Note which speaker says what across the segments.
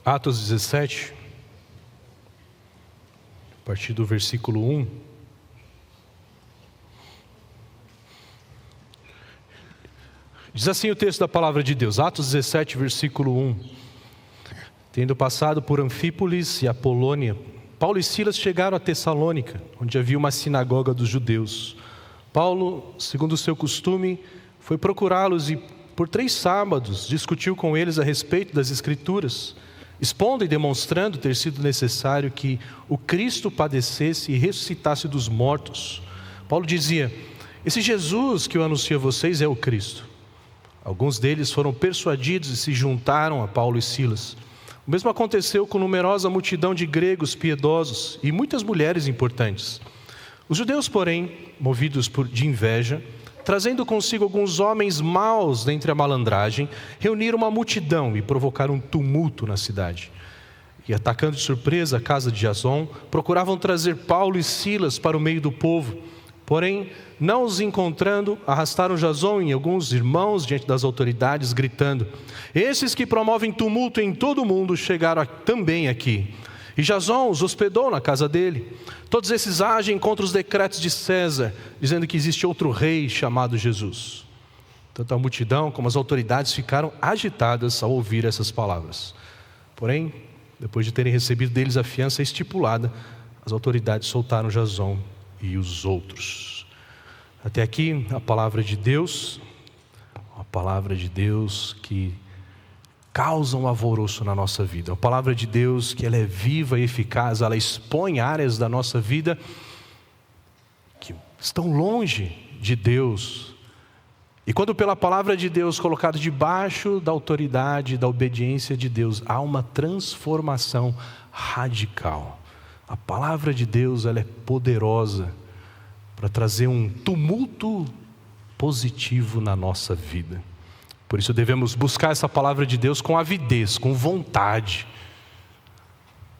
Speaker 1: Atos 17, a partir do versículo 1. Diz assim o texto da palavra de Deus, Atos 17, versículo 1. Tendo passado por Anfípolis e Apolônia, Paulo e Silas chegaram a Tessalônica, onde havia uma sinagoga dos judeus. Paulo, segundo o seu costume, foi procurá-los e, por 3 sábados, discutiu com eles a respeito das Escrituras, expondo e demonstrando ter sido necessário que o Cristo padecesse e ressuscitasse dos mortos. Paulo dizia: esse Jesus que eu anuncio a vocês é o Cristo. Alguns deles foram persuadidos e se juntaram a Paulo e Silas. O mesmo aconteceu com numerosa multidão de gregos piedosos e muitas mulheres importantes. Os judeus, porém, movidos de inveja, trazendo consigo alguns homens maus dentre a malandragem, reuniram uma multidão e provocaram um tumulto na cidade. E atacando de surpresa a casa de Jason, procuravam trazer Paulo e Silas para o meio do povo. Porém, não os encontrando, arrastaram Jason e alguns irmãos diante das autoridades, gritando: esses que promovem tumulto em todo o mundo chegaram também aqui. E Jason os hospedou na casa dele. Todos esses agem contra os decretos de César, dizendo que existe outro rei chamado Jesus. Tanto a multidão como as autoridades ficaram agitadas ao ouvir essas palavras. Porém, depois de terem recebido deles a fiança estipulada, as autoridades soltaram Jason e os outros. Até aqui a palavra de Deus, a palavra de Deus que causa um alvoroço na nossa vida. A palavra de Deus que ela é viva e eficaz, ela expõe áreas da nossa vida que estão longe de Deus. E quando pela palavra de Deus colocado debaixo da autoridade, da obediência de Deus, há uma transformação radical. A palavra de Deus ela é poderosa para trazer um tumulto positivo na nossa vida. Por isso devemos buscar essa palavra de Deus com avidez, com vontade,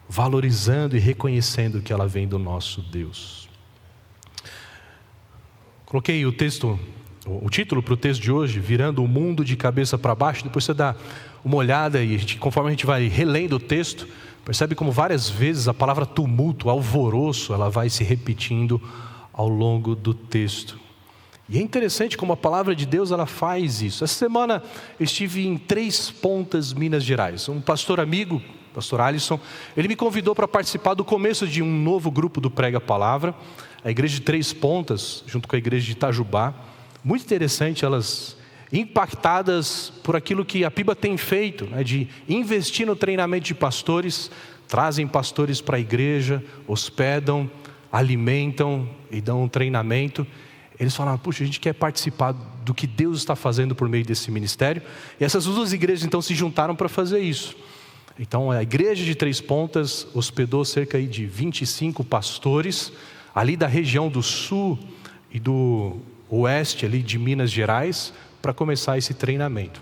Speaker 1: valorizando e reconhecendo que ela vem do nosso Deus. Coloquei o título para o texto de hoje, Virando o Mundo de Cabeça para Baixo. Depois você dá uma olhada e conforme a gente vai relendo o texto, percebe como várias vezes a palavra tumulto, alvoroço, ela vai se repetindo ao longo do texto. E é interessante como a palavra de Deus ela faz isso. Essa semana eu estive em Três Pontas, Minas Gerais. Um pastor amigo, pastor Alisson, ele me convidou para participar do começo de um novo grupo do Prega Palavra, a igreja de Três Pontas, junto com a igreja de Itajubá. Muito interessante, elas impactadas por aquilo que a PIBA tem feito, né, de investir no treinamento de pastores, trazem pastores para a igreja, hospedam, alimentam e dão um treinamento. Eles falaram: puxa, a gente quer participar do que Deus está fazendo por meio desse ministério. E essas 2 igrejas então se juntaram para fazer isso. Então a igreja de Três Pontas hospedou cerca de 25 pastores, ali da região do sul e do oeste ali de Minas Gerais, para começar esse treinamento.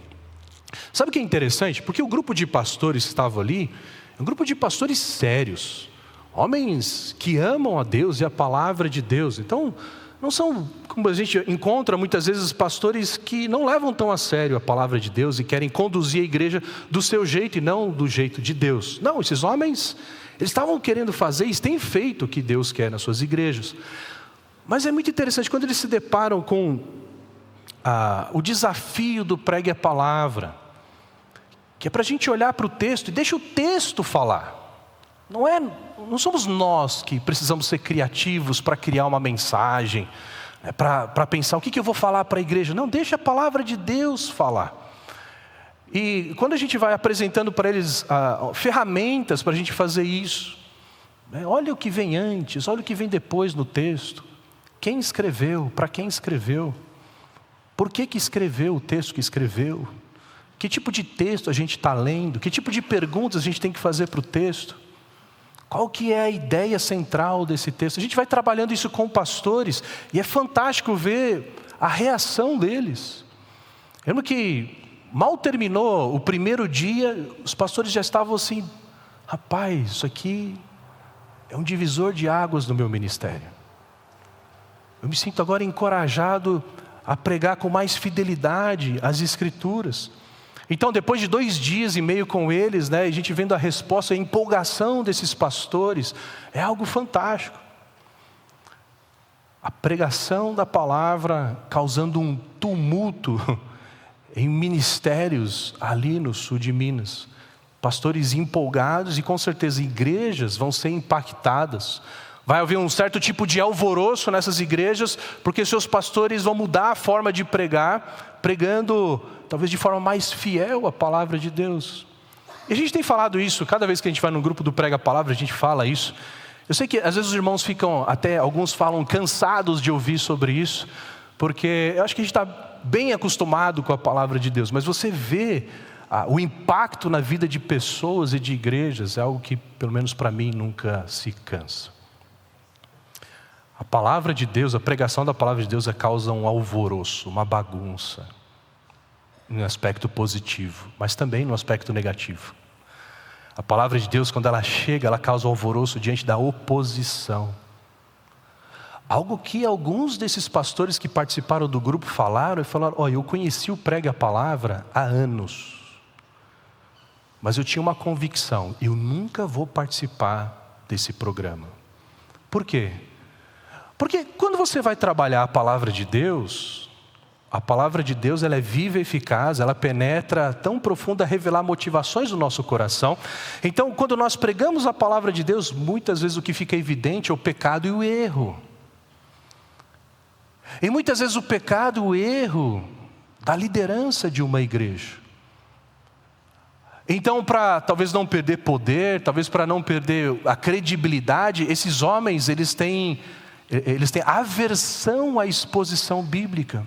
Speaker 1: Sabe o que é interessante? Porque o grupo de pastores que estava ali, é um grupo de pastores sérios, homens que amam a Deus e a palavra de Deus. Então, não são, como a gente encontra muitas vezes, pastores que não levam tão a sério a palavra de Deus e querem conduzir a igreja do seu jeito e não do jeito de Deus. Não, esses homens, eles estavam querendo fazer e têm feito o que Deus quer nas suas igrejas. Mas é muito interessante quando eles se deparam com o desafio do Pregue a Palavra, que é para a gente olhar para o texto e deixa o texto falar. Não somos nós que precisamos ser criativos para criar uma mensagem, para pensar o que eu vou falar para a igreja. Não, deixa a palavra de Deus falar. E quando a gente vai apresentando para eles ferramentas para a gente fazer isso, olha o que vem antes, olha o que vem depois no texto. Quem escreveu, para quem escreveu, por que escreveu o texto que escreveu, que tipo de texto a gente está lendo, que tipo de perguntas a gente tem que fazer para o texto. Qual que é a ideia central desse texto? A gente vai trabalhando isso com pastores e é fantástico ver a reação deles. Lembra que mal terminou o primeiro dia, os pastores já estavam assim: rapaz, isso aqui é um divisor de águas no meu ministério. Eu me sinto agora encorajado a pregar com mais fidelidade as Escrituras. Então, depois de 2 dias e meio com eles, né, a gente vendo a resposta, a empolgação desses pastores, é algo fantástico. A pregação da palavra causando um tumulto em ministérios ali no sul de Minas. Pastores empolgados e com certeza igrejas vão ser impactadas. Vai haver um certo tipo de alvoroço nessas igrejas, porque seus pastores vão mudar a forma de pregar, pregando talvez de forma mais fiel à palavra de Deus. E a gente tem falado isso, cada vez que a gente vai no grupo do Prega a Palavra, a gente fala isso. Eu sei que às vezes os irmãos ficam, até alguns falam, cansados de ouvir sobre isso, porque eu acho que a gente está bem acostumado com a palavra de Deus, mas você vê o impacto na vida de pessoas e de igrejas, é algo que, pelo menos para mim, nunca se cansa. A palavra de Deus, a pregação da palavra de Deus causa um alvoroço, uma bagunça, no aspecto positivo, mas também no aspecto negativo. A palavra de Deus, quando ela chega, ela causa alvoroço diante da oposição. Algo que alguns desses pastores que participaram do grupo falaram, eu conheci o Prega a Palavra há anos, mas eu tinha uma convicção, eu nunca vou participar desse programa. Por quê? Porque quando você vai trabalhar a palavra de Deus, ela é viva e eficaz, ela penetra tão profundo a revelar motivações do nosso coração. Então, quando nós pregamos a palavra de Deus, muitas vezes o que fica evidente é o pecado e o erro. E muitas vezes o pecado e o erro da liderança de uma igreja. Então, para talvez não perder poder, talvez para não perder a credibilidade, esses homens, eles têm aversão à exposição bíblica.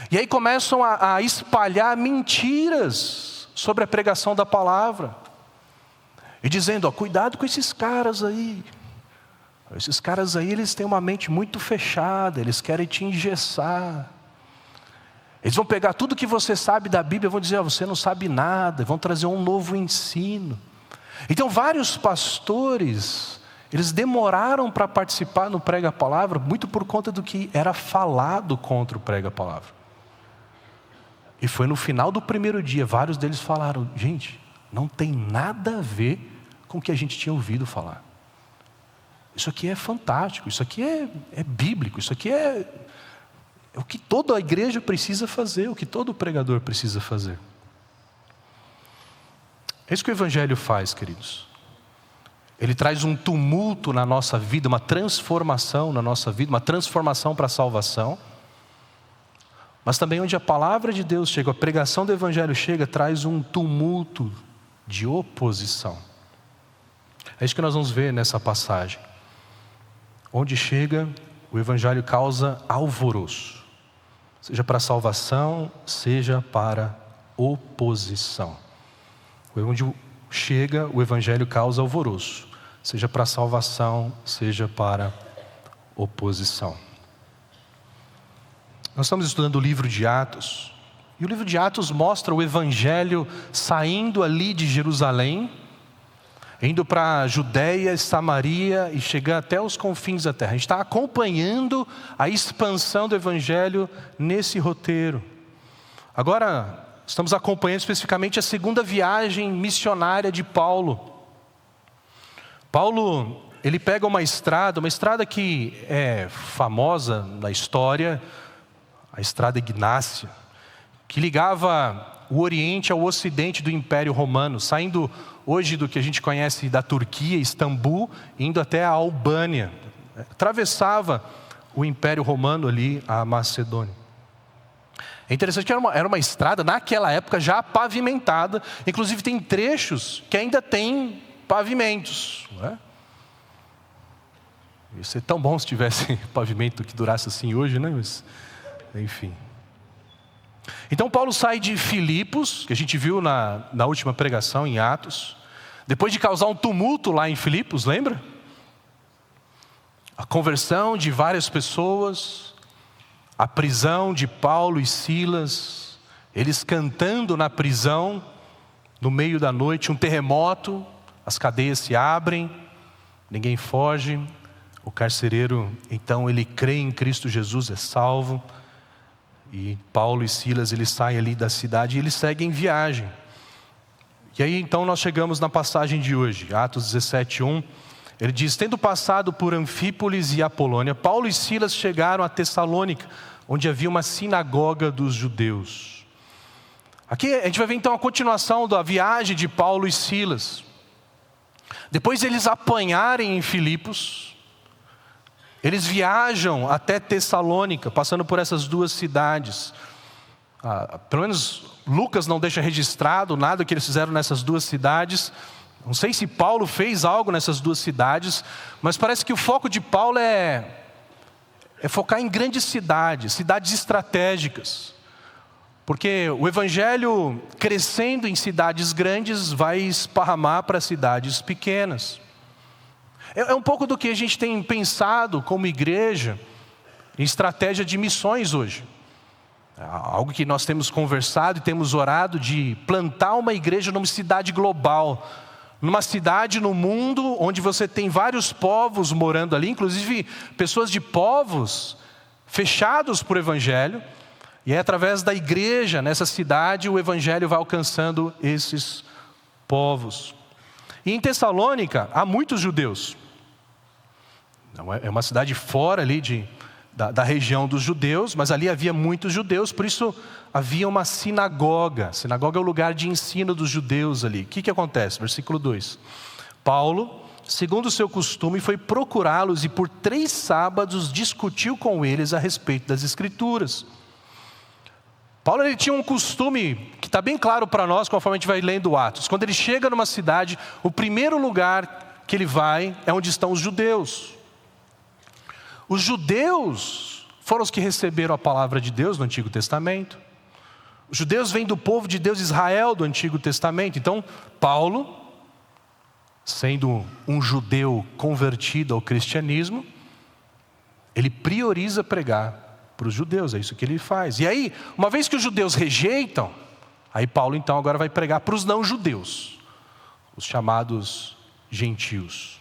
Speaker 1: E aí começam a espalhar mentiras sobre a pregação da palavra. E dizendo, cuidado com esses caras aí. Esses caras aí, eles têm uma mente muito fechada, eles querem te engessar. Eles vão pegar tudo que você sabe da Bíblia e vão dizer, você não sabe nada, vão trazer um novo ensino. Então vários pastores, eles demoraram para participar no Prega a Palavra, muito por conta do que era falado contra o Prega a Palavra. E foi no final do primeiro dia, vários deles falaram, gente, não tem nada a ver com o que a gente tinha ouvido falar. Isso aqui é fantástico, isso aqui é bíblico, isso aqui é o que toda a igreja precisa fazer, o que todo pregador precisa fazer. É isso que o Evangelho faz, queridos. Ele traz um tumulto na nossa vida, uma transformação na nossa vida, uma transformação para a salvação. Mas também onde a palavra de Deus chega, a pregação do Evangelho chega, traz um tumulto de oposição. É isso que nós vamos ver nessa passagem. Onde chega, o Evangelho causa alvoroço. Seja para salvação, seja para oposição. Onde chega, o Evangelho causa alvoroço. Seja para salvação, seja para oposição. Nós estamos estudando o livro de Atos. E o livro de Atos mostra o Evangelho saindo ali de Jerusalém, indo para a Judéia, Samaria e chegando até os confins da terra. A gente está acompanhando a expansão do Evangelho nesse roteiro. Agora, estamos acompanhando especificamente a segunda viagem missionária de Paulo. Paulo, ele pega uma estrada que é famosa na história, a estrada Ignácia, que ligava o Oriente ao Ocidente do Império Romano, saindo hoje do que a gente conhece da Turquia, Istambul, indo até a Albânia. Atravessava o Império Romano ali, a Macedônia. É interessante que era uma estrada, naquela época, já pavimentada. Inclusive tem trechos que ainda tem pavimentos. Não é? Ia ser tão bom se tivesse pavimento que durasse assim hoje, né? Mas, enfim. Então Paulo sai de Filipos, que a gente viu na última pregação em Atos, depois de causar um tumulto lá em Filipos, lembra? A conversão de várias pessoas, a prisão de Paulo e Silas, eles cantando na prisão, no meio da noite, um terremoto, as cadeias se abrem, ninguém foge, o carcereiro, então ele crê em Cristo Jesus, é salvo. E Paulo e Silas, eles saem ali da cidade e eles seguem viagem. E aí então nós chegamos na passagem de hoje, Atos 17:1. Ele diz: tendo passado por Anfípolis e Apolônia, Paulo e Silas chegaram a Tessalônica, onde havia uma sinagoga dos judeus. Aqui a gente vai ver então a continuação da viagem de Paulo e Silas. Depois eles apanharem em Filipos, eles viajam até Tessalônica, passando por essas duas cidades. Pelo menos Lucas não deixa registrado nada que eles fizeram nessas duas cidades. Não sei se Paulo fez algo nessas duas cidades, mas parece que o foco de Paulo é focar em grandes cidades, cidades estratégicas. Porque o evangelho, crescendo em cidades grandes, vai esparramar para cidades pequenas. É um pouco do que a gente tem pensado como igreja em estratégia de missões hoje. Algo que nós temos conversado e temos orado de plantar uma igreja numa cidade global. Numa cidade no mundo onde você tem vários povos morando ali, inclusive pessoas de povos fechados por evangelho. E é através da igreja nessa cidade o evangelho vai alcançando esses povos. E em Tessalônica há muitos judeus. É uma cidade fora ali da região dos judeus, mas ali havia muitos judeus, por isso havia uma sinagoga. Sinagoga é o lugar de ensino dos judeus ali. O que acontece? Versículo 2. Paulo, segundo o seu costume, foi procurá-los e por 3 sábados discutiu com eles a respeito das Escrituras. Paulo ele tinha um costume que está bem claro para nós conforme a gente vai lendo Atos. Quando ele chega numa cidade, o primeiro lugar que ele vai é onde estão os judeus. Os judeus foram os que receberam a palavra de Deus no Antigo Testamento. Os judeus vêm do povo de Deus Israel do Antigo Testamento. Então, Paulo, sendo um judeu convertido ao cristianismo, ele prioriza pregar para os judeus, é isso que ele faz. E aí, uma vez que os judeus rejeitam, aí Paulo então agora vai pregar para os não-judeus, os chamados gentios.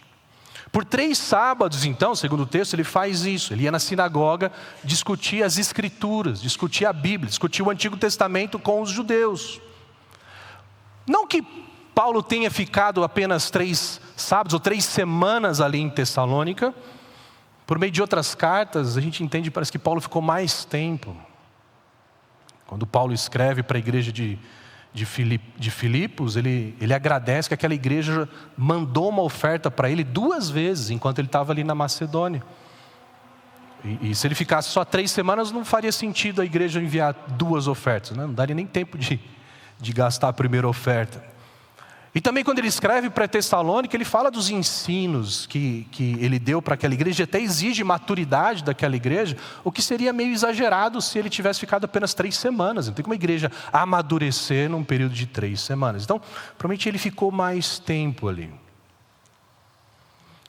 Speaker 1: Por 3 sábados então, segundo o texto, ele faz isso. Ele ia na sinagoga discutir as Escrituras, discutir a Bíblia, discutir o Antigo Testamento com os judeus. Não que Paulo tenha ficado apenas 3 sábados ou 3 semanas ali em Tessalônica. Por meio de outras cartas, a gente entende, parece que Paulo ficou mais tempo. Quando Paulo escreve para a igreja de Filipos, ele agradece que aquela igreja mandou uma oferta para ele 2 vezes, enquanto ele estava ali na Macedônia. E se ele ficasse só 3 semanas, não faria sentido a igreja enviar 2 ofertas, né? Não daria nem tempo de gastar a primeira oferta. E também quando ele escreve para Tessalônica, ele fala dos ensinos que ele deu para aquela igreja, até exige maturidade daquela igreja, o que seria meio exagerado se ele tivesse ficado apenas 3 semanas. Não tem como a igreja amadurecer num período de 3 semanas. Então, provavelmente ele ficou mais tempo ali.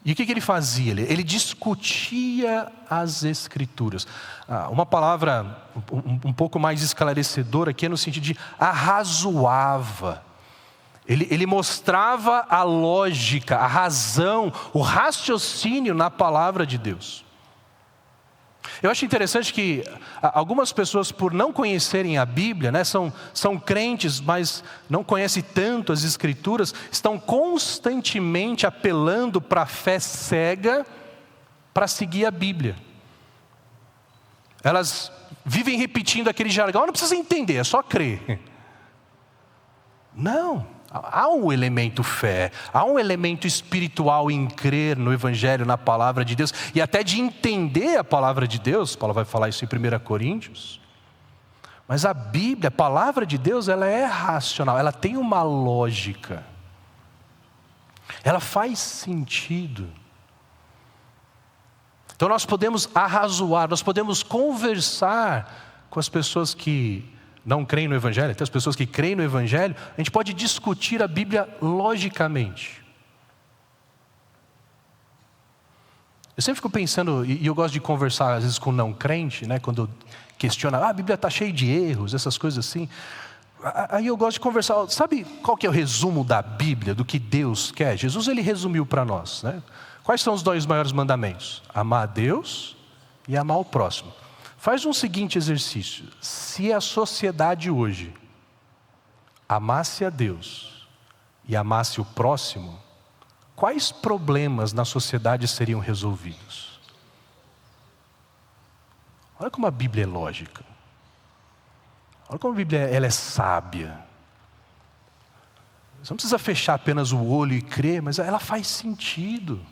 Speaker 1: E o que ele fazia? Ele discutia as Escrituras. Uma palavra um pouco mais esclarecedora aqui é no sentido de arrazoava. Ele mostrava a lógica, a razão, o raciocínio na palavra de Deus. Eu acho interessante que algumas pessoas, por não conhecerem a Bíblia, né, são crentes, mas não conhecem tanto as Escrituras, estão constantemente apelando para a fé cega para seguir a Bíblia. Elas vivem repetindo aquele jargão: não precisa entender, é só crer. Não. Há um elemento fé, há um elemento espiritual em crer no Evangelho, na palavra de Deus, e até de entender a palavra de Deus. Paulo vai falar isso em 1 Coríntios. Mas a Bíblia, a palavra de Deus, ela é racional, ela tem uma lógica. Ela faz sentido. Então nós podemos arrazoar, nós podemos conversar com as pessoas que não creem no Evangelho, até as pessoas que creem no Evangelho. A gente pode discutir a Bíblia logicamente. Eu sempre fico pensando, e eu gosto de conversar às vezes com não crente, né, quando questiona, a Bíblia está cheia de erros, essas coisas assim. Aí eu gosto de conversar, sabe qual que é o resumo da Bíblia, do que Deus quer? Jesus ele resumiu para nós, né? Quais são os 2 maiores mandamentos? Amar a Deus e amar o próximo. Faz um seguinte exercício. Se a sociedade hoje amasse a Deus e amasse o próximo, quais problemas na sociedade seriam resolvidos? Olha como a Bíblia é lógica. Olha como a Bíblia ela é sábia. Você não precisa fechar apenas o olho e crer, mas ela faz sentido.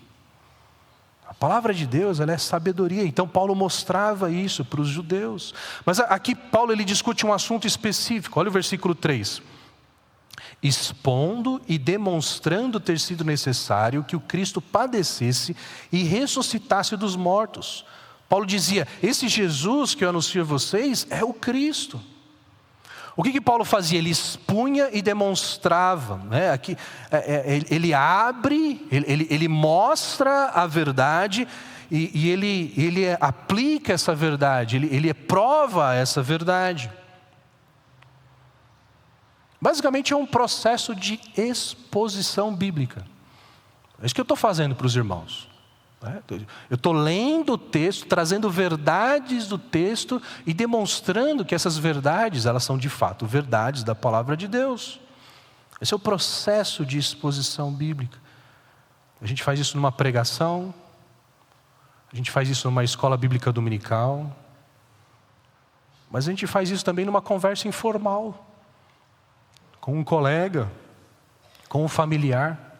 Speaker 1: A palavra de Deus, ela é sabedoria. Então Paulo mostrava isso para os judeus. Mas aqui Paulo ele discute um assunto específico. Olha o versículo 3. Expondo e demonstrando ter sido necessário que o Cristo padecesse e ressuscitasse dos mortos. Paulo dizia, esse Jesus que eu anuncio a vocês é o Cristo. O que Paulo fazia? Ele expunha e demonstrava, né? Aqui, ele abre, ele mostra a verdade e ele aplica essa verdade, ele prova essa verdade. Basicamente é um processo de exposição bíblica. É isso que eu estou fazendo para os irmãos. Eu estou lendo o texto, trazendo verdades do texto e demonstrando que essas verdades, elas são de fato verdades da palavra de Deus. Esse é o processo de exposição bíblica. A gente faz isso numa pregação, a gente faz isso numa escola bíblica dominical, mas a gente faz isso também numa conversa informal, com um colega, com um familiar.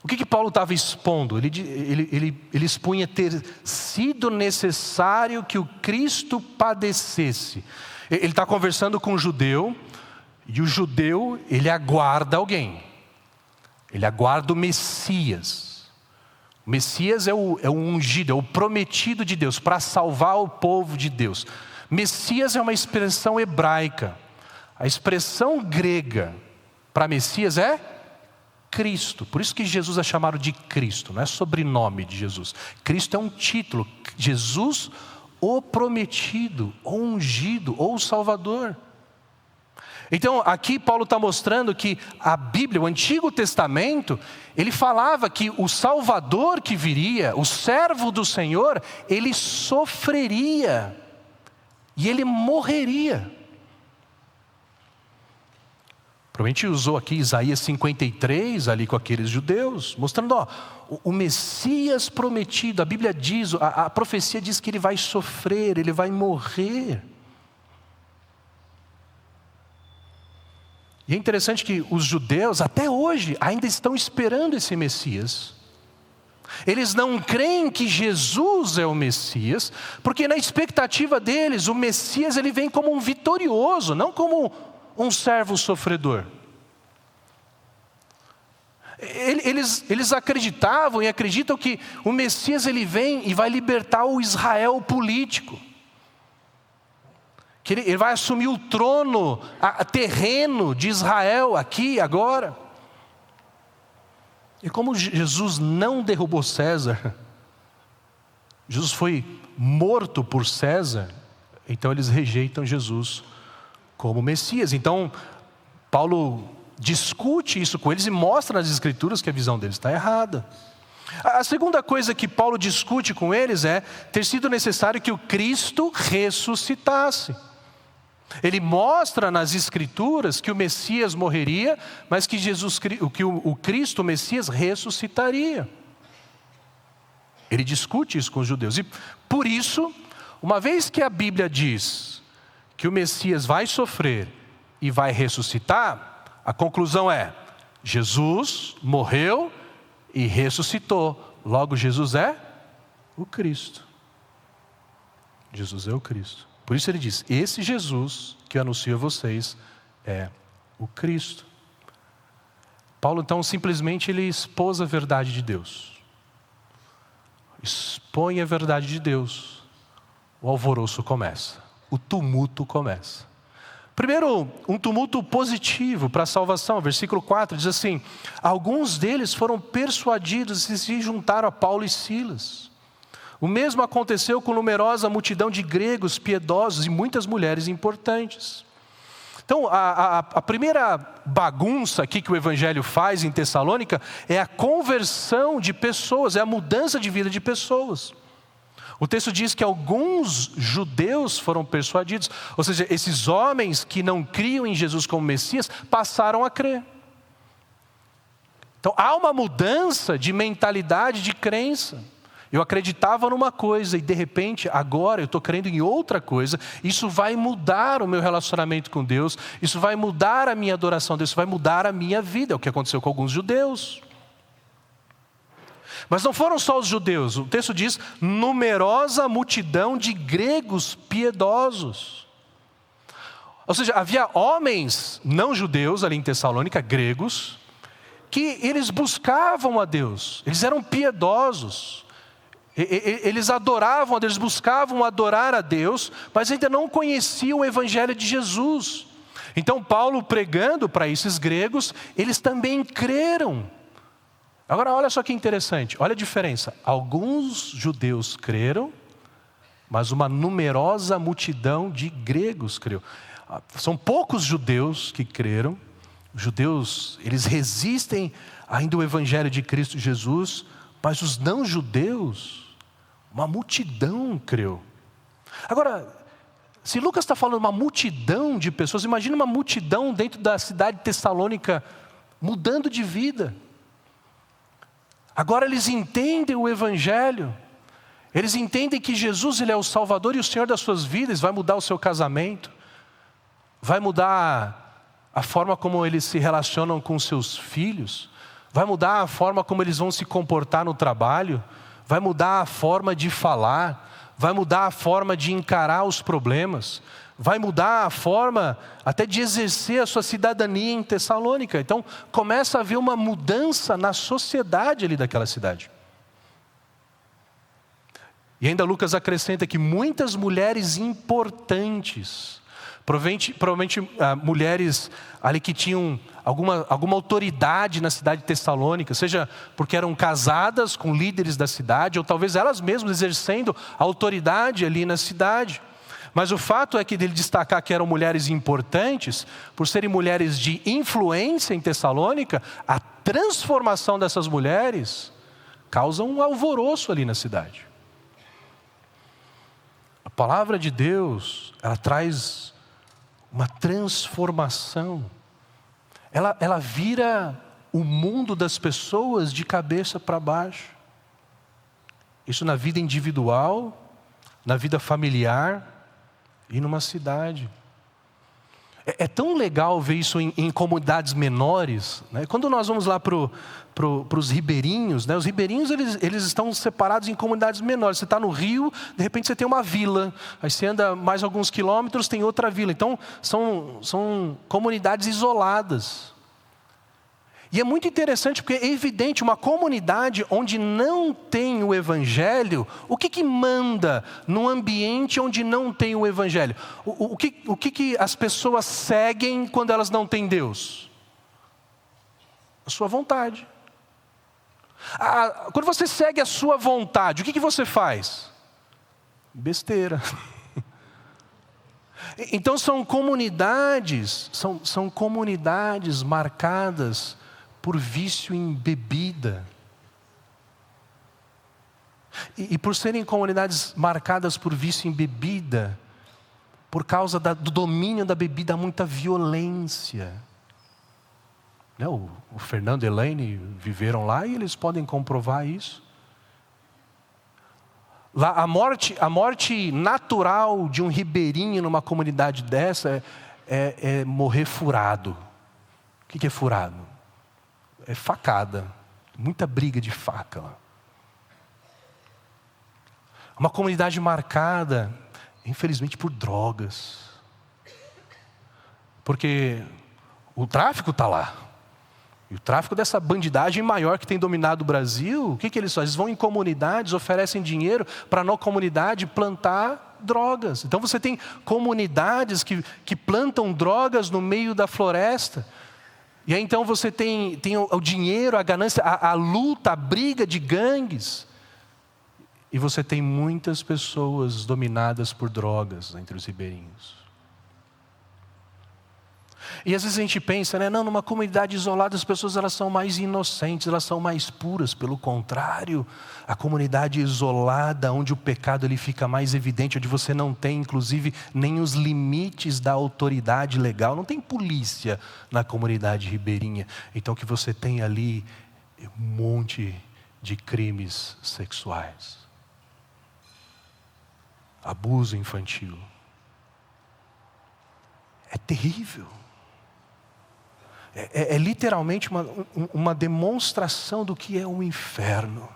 Speaker 1: O que Paulo estava expondo? Ele expunha ter sido necessário que o Cristo padecesse. Ele está conversando com um judeu, e o judeu, ele aguarda alguém. Ele aguarda o Messias. O Messias é o ungido, é o prometido de Deus, para salvar o povo de Deus. Messias é uma expressão hebraica. A expressão grega para Messias é Cristo. Por isso que Jesus é chamado de Cristo, não é sobrenome de Jesus. Cristo é um título. Jesus, o prometido, o ungido, ou o Salvador. Então, aqui Paulo está mostrando que a Bíblia, o Antigo Testamento, ele falava que o Salvador que viria, o servo do Senhor, ele sofreria e ele morreria. Provavelmente usou aqui Isaías 53, ali com aqueles judeus, mostrando, o Messias prometido, a Bíblia diz, a profecia diz que ele vai sofrer, ele vai morrer. E é interessante que os judeus, até hoje, ainda estão esperando esse Messias. Eles não creem que Jesus é o Messias, porque na expectativa deles, o Messias ele vem como um vitorioso, não como um servo sofredor. Eles acreditavam e acreditam que o Messias ele vem e vai libertar o Israel político. Que ele vai assumir o trono terreno de Israel aqui, agora. E como Jesus não derrubou César, Jesus foi morto por César, então eles rejeitam Jesus como Messias. Então, Paulo discute isso com eles e mostra nas Escrituras que a visão deles está errada. A segunda coisa que Paulo discute com eles é ter sido necessário que o Cristo ressuscitasse. Ele mostra nas Escrituras que o Messias morreria, mas que o Cristo, o Messias, ressuscitaria. Ele discute isso com os judeus. E por isso, uma vez que a Bíblia diz que o Messias vai sofrer e vai ressuscitar, a conclusão é: Jesus morreu e ressuscitou. Logo, Jesus é o Cristo. Jesus é o Cristo. Por isso ele diz, esse Jesus que eu anuncio a vocês é o Cristo. Paulo então simplesmente ele expôs a verdade de Deus. Expõe a verdade de Deus. O alvoroço começa. O tumulto começa. Primeiro, um tumulto positivo para a salvação. Versículo 4 diz assim: alguns deles foram persuadidos e se juntaram a Paulo e Silas. O mesmo aconteceu com numerosa multidão de gregos piedosos e muitas mulheres importantes. Então, a primeira bagunça aqui que o Evangelho faz em Tessalônica é a conversão de pessoas, é a mudança de vida de pessoas. O texto diz que alguns judeus foram persuadidos, ou seja, esses homens que não criam em Jesus como Messias, passaram a crer. Então há uma mudança de mentalidade, de crença. Eu acreditava numa coisa e de repente agora eu estou crendo em outra coisa. Isso vai mudar o meu relacionamento com Deus, isso vai mudar a minha adoração a Deus, isso vai mudar a minha vida. É o que aconteceu com alguns judeus. Mas não foram só os judeus, o texto diz, numerosa multidão de gregos piedosos. Ou seja, havia homens não judeus ali em Tessalônica, gregos, que eles buscavam a Deus, eles eram piedosos, eles adoravam a Deus, eles buscavam adorar a Deus, mas ainda não conheciam o Evangelho de Jesus. Então Paulo pregando para esses gregos, eles também creram. Agora olha só que interessante, olha a diferença. Alguns judeus creram, mas uma numerosa multidão de gregos creu. São poucos judeus que creram. Os judeus, eles resistem ainda ao Evangelho de Cristo Jesus, mas os não-judeus, uma multidão creu. Agora, se Lucas está falando uma multidão de pessoas, imagina uma multidão dentro da cidade de Tessalônica, mudando de vida. Agora eles entendem o Evangelho, eles entendem que Jesus ele é o Salvador e o Senhor das suas vidas, vai mudar o seu casamento, vai mudar a forma como eles se relacionam com seus filhos, vai mudar a forma como eles vão se comportar no trabalho, vai mudar a forma de falar, vai mudar a forma de encarar os problemas, vai mudar a forma até de exercer a sua cidadania em Tessalônica. Então começa a haver uma mudança na sociedade ali daquela cidade. E ainda Lucas acrescenta que muitas mulheres importantes, provavelmente mulheres ali que tinham alguma autoridade na cidade de Tessalônica, seja porque eram casadas com líderes da cidade, ou talvez elas mesmas exercendo a autoridade ali na cidade. Mas o fato é que dele destacar que eram mulheres importantes, por serem mulheres de influência em Tessalônica, a transformação dessas mulheres causa um alvoroço ali na cidade. A palavra de Deus, ela traz uma transformação. Ela vira o mundo das pessoas de cabeça para baixo. Isso na vida individual, na vida familiar e numa cidade. É tão legal ver isso em comunidades menores, né? Quando nós vamos lá para os ribeirinhos, né? Os ribeirinhos eles estão separados em comunidades menores. Você está no rio, de repente você tem uma vila, aí você anda mais alguns quilômetros, tem outra vila. Então são comunidades isoladas. E é muito interessante porque é evidente, uma comunidade onde não tem o Evangelho, o que manda num ambiente onde não tem o Evangelho? O que as pessoas seguem quando elas não têm Deus? A sua vontade. Quando você segue a sua vontade, o que você faz? Besteira. Então são comunidades marcadas por vício em bebida. E por serem comunidades marcadas por vício em bebida, por causa do domínio da bebida, há muita violência. Né? O Fernando e a Elaine viveram lá e eles podem comprovar isso. Lá, a morte natural de um ribeirinho numa comunidade dessa é morrer furado. O que é furado? É facada, muita briga de faca lá. Uma comunidade marcada, infelizmente, por drogas. Porque o tráfico está lá. E o tráfico dessa bandidagem maior que tem dominado o Brasil, o que eles fazem? Eles vão em comunidades, oferecem dinheiro para na comunidade plantar drogas. Então você tem comunidades que plantam drogas no meio da floresta. E aí então você tem o dinheiro, a ganância, a luta, a briga de gangues. E você tem muitas pessoas dominadas por drogas entre os ribeirinhos. E às vezes a gente pensa, né? Não, numa comunidade isolada as pessoas elas são mais inocentes, elas são mais puras. Pelo contrário, a comunidade isolada, onde o pecado ele fica mais evidente, onde você não tem inclusive nem os limites da autoridade legal, não tem polícia na comunidade ribeirinha. Então o que você tem ali é um monte de crimes sexuais, abuso infantil. É terrível. É literalmente uma demonstração do que é o inferno.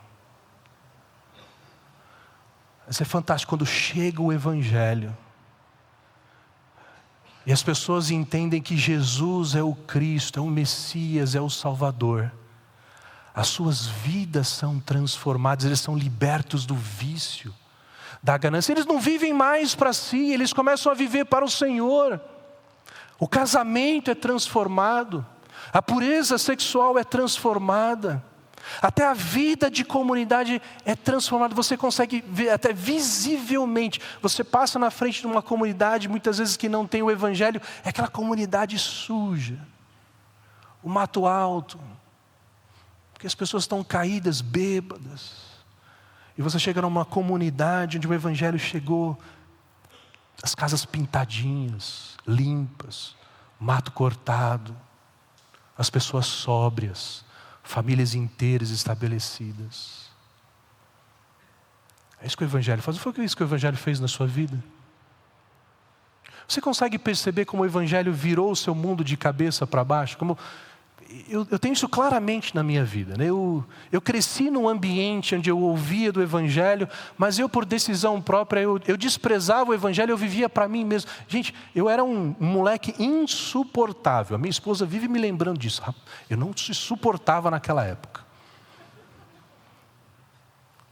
Speaker 1: Isso é fantástico quando chega o Evangelho e as pessoas entendem que Jesus é o Cristo, é o Messias, é o Salvador. As suas vidas são transformadas, eles são libertos do vício, da ganância. Eles não vivem mais para si, eles começam a viver para o Senhor. O casamento é transformado, a pureza sexual é transformada, até a vida de comunidade é transformada. Você consegue ver até visivelmente, você passa na frente de uma comunidade, muitas vezes que não tem o Evangelho, é aquela comunidade suja, o mato alto, porque as pessoas estão caídas, bêbadas, e você chega numa comunidade onde o Evangelho chegou, as casas pintadinhas, limpas, mato cortado, as pessoas sóbrias, famílias inteiras estabelecidas. É isso que o Evangelho faz. Não foi isso que o Evangelho fez na sua vida? Você consegue perceber como o Evangelho virou o seu mundo de cabeça para baixo? Como eu tenho isso claramente na minha vida, né? Eu cresci num ambiente onde eu ouvia do Evangelho, mas eu por decisão própria, eu desprezava o Evangelho, eu vivia para mim mesmo. Gente, eu era um moleque insuportável. A minha esposa vive me lembrando disso. Eu não se suportava naquela época.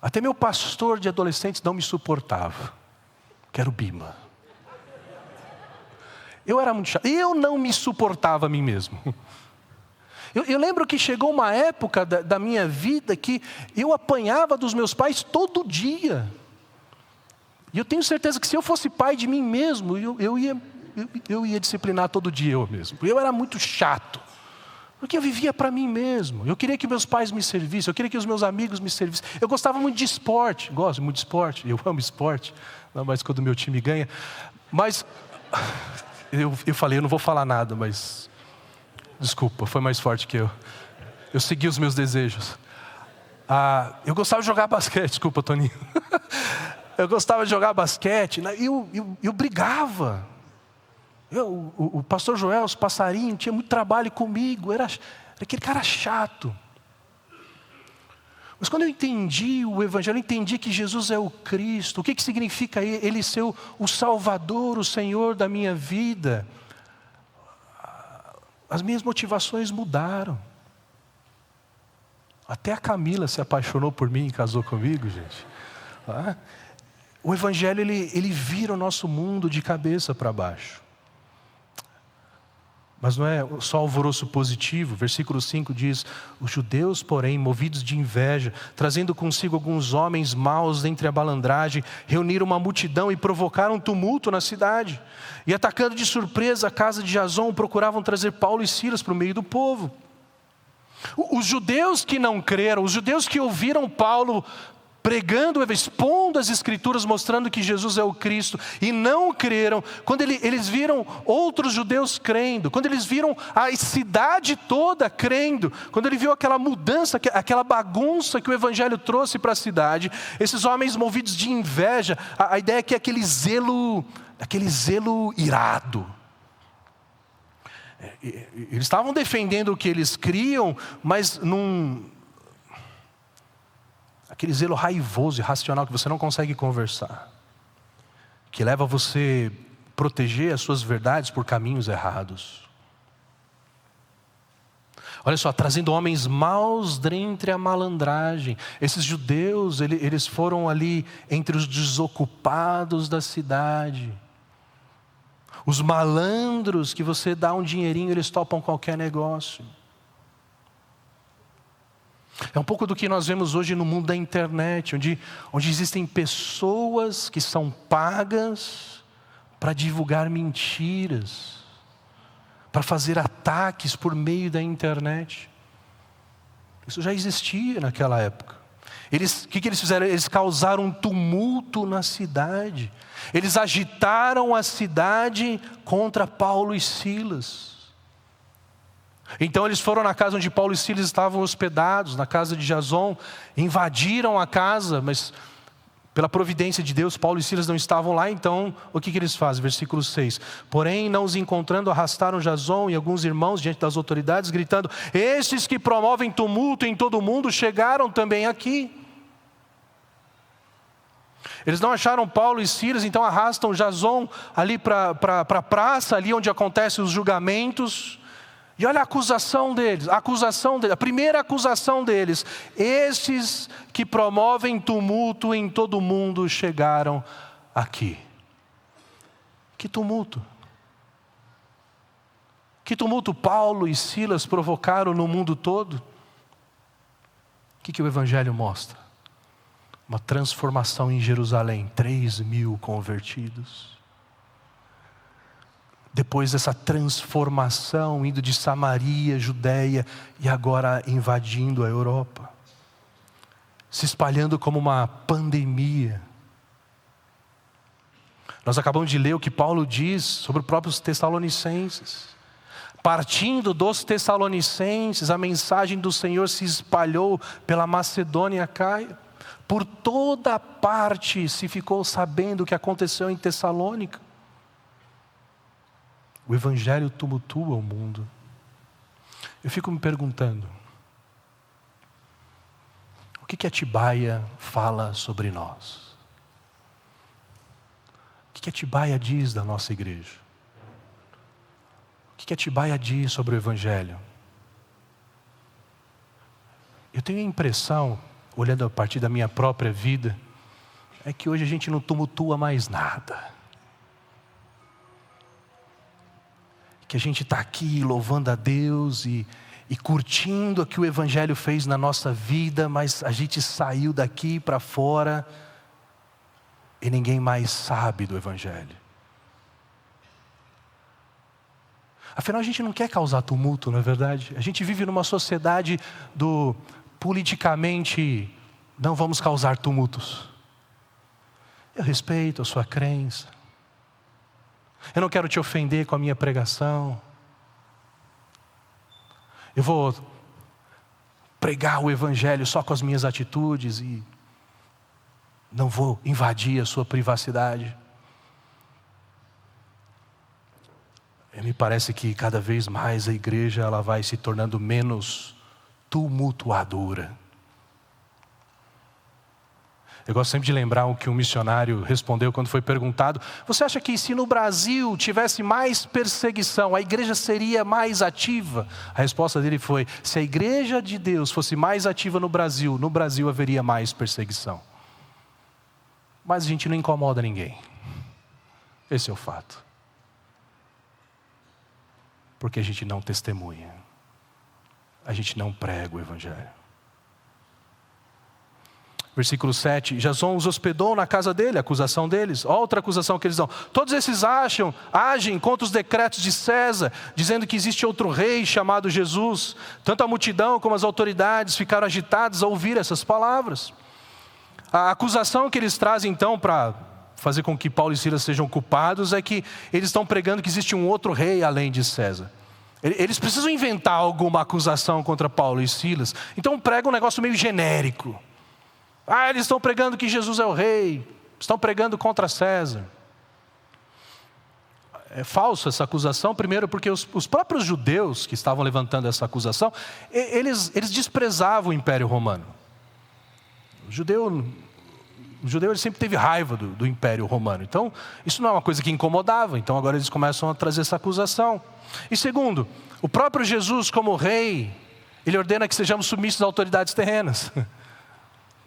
Speaker 1: Até meu pastor de adolescentes não me suportava, que era o Bima. Eu era muito chato. Eu não me suportava a mim mesmo. Eu lembro que chegou uma época da minha vida que eu apanhava dos meus pais todo dia. E eu tenho certeza que se eu fosse pai de mim mesmo, eu ia disciplinar todo dia eu mesmo. Eu era muito chato, porque eu vivia para mim mesmo. Eu queria que meus pais me servissem, eu queria que os meus amigos me servissem. Eu gostava muito de esporte, gosto muito de esporte, eu amo esporte, não mais quando o meu time ganha. Mas eu falei, eu não vou falar nada, mas... Desculpa, foi mais forte que eu. Eu segui os meus desejos. Eu gostava de jogar basquete, desculpa, Toninho. Eu gostava de jogar basquete, eu brigava. O pastor Joel, os passarinhos, tinha muito trabalho comigo, era aquele cara chato. Mas quando eu entendi o Evangelho, eu entendi que Jesus é o Cristo. O que significa Ele ser o Salvador, o Senhor da minha vida? As minhas motivações mudaram. Até a Camila se apaixonou por mim e casou comigo, gente. O Evangelho, ele vira o nosso mundo de cabeça para baixo. Mas não é só alvoroço positivo. Versículo 5 diz: os judeus, porém, movidos de inveja, trazendo consigo alguns homens maus dentre a malandragem, reuniram uma multidão e provocaram um tumulto na cidade. E atacando de surpresa a casa de Jasão, procuravam trazer Paulo e Silas para o meio do povo. Os judeus que não creram, os judeus que ouviram Paulo pregando, expondo as Escrituras, mostrando que Jesus é o Cristo, e não creram, quando eles viram outros judeus crendo, quando eles viram a cidade toda crendo, quando ele viu aquela mudança, aquela bagunça que o Evangelho trouxe para a cidade, esses homens movidos de inveja, a ideia é que aquele zelo irado. Eles estavam defendendo o que eles criam, mas aquele zelo raivoso e racional que você não consegue conversar, que leva você a proteger as suas verdades por caminhos errados. Olha só, trazendo homens maus dentre a malandragem. Esses judeus, eles foram ali entre os desocupados da cidade. Os malandros que você dá um dinheirinho, eles topam qualquer negócio. É um pouco do que nós vemos hoje no mundo da internet, onde existem pessoas que são pagas para divulgar mentiras, para fazer ataques por meio da internet. Isso já existia naquela época. O que eles fizeram? Eles causaram um tumulto na cidade. Eles agitaram a cidade contra Paulo e Silas. Então eles foram na casa onde Paulo e Silas estavam hospedados, na casa de Jason, invadiram a casa, mas pela providência de Deus, Paulo e Silas não estavam lá. Então o que eles fazem? Versículo 6. Porém, não os encontrando, arrastaram Jason e alguns irmãos diante das autoridades, gritando: estes que promovem tumulto em todo o mundo chegaram também aqui. Eles não acharam Paulo e Silas, então arrastam Jason ali para a praça, ali onde acontecem os julgamentos. E olha a acusação deles, a primeira acusação deles: estes que promovem tumulto em todo o mundo chegaram aqui. Que tumulto? Que tumulto Paulo e Silas provocaram no mundo todo? O que o Evangelho mostra? Uma transformação em Jerusalém, 3.000 convertidos. Depois dessa transformação, indo de Samaria, Judeia, e agora invadindo a Europa, se espalhando como uma pandemia. Nós acabamos de ler o que Paulo diz sobre os próprios Tessalonicenses. Partindo dos Tessalonicenses, a mensagem do Senhor se espalhou pela Macedônia e Acaia. Por toda parte se ficou sabendo o que aconteceu em Tessalônica. O Evangelho tumultua o mundo. Eu fico me perguntando, o que Atibaia fala sobre nós? O que Atibaia diz da nossa igreja? O que Atibaia diz sobre o Evangelho? Eu tenho a impressão, olhando a partir da minha própria vida, é que hoje a gente não tumultua mais nada. Que a gente está aqui louvando a Deus e curtindo o que o Evangelho fez na nossa vida, mas a gente saiu daqui para fora e ninguém mais sabe do Evangelho. Afinal, a gente não quer causar tumulto, não é verdade? A gente vive numa sociedade do politicamente não vamos causar tumultos. Eu respeito a sua crença. Eu não quero te ofender com a minha pregação. Eu vou pregar o Evangelho só com as minhas atitudes e não vou invadir a sua privacidade. Me parece que cada vez mais a igreja ela vai se tornando menos tumultuadora. Eu gosto sempre de lembrar o que um missionário respondeu quando foi perguntado: você acha que se no Brasil tivesse mais perseguição, a igreja seria mais ativa? A resposta dele foi: se a igreja de Deus fosse mais ativa no Brasil haveria mais perseguição. Mas a gente não incomoda ninguém. Esse é o fato. Porque a gente não testemunha. A gente não prega o Evangelho. Versículo 7, Jason os hospedou na casa dele, a acusação deles. Outra acusação que eles dão: todos esses agem contra os decretos de César, dizendo que existe outro rei chamado Jesus. Tanto a multidão como as autoridades ficaram agitadas ao ouvir essas palavras. A acusação que eles trazem então para fazer com que Paulo e Silas sejam culpados é que eles estão pregando que existe um outro rei além de César. Eles precisam inventar alguma acusação contra Paulo e Silas, então pregam um negócio meio genérico. Eles estão pregando que Jesus é o rei, estão pregando contra César. É falso essa acusação, primeiro porque os próprios judeus que estavam levantando essa acusação, eles desprezavam o Império Romano. O judeu ele sempre teve raiva do Império Romano, então isso não é uma coisa que incomodava, então agora eles começam a trazer essa acusação. E segundo, o próprio Jesus como rei, ele ordena que sejamos submissos às autoridades terrenas.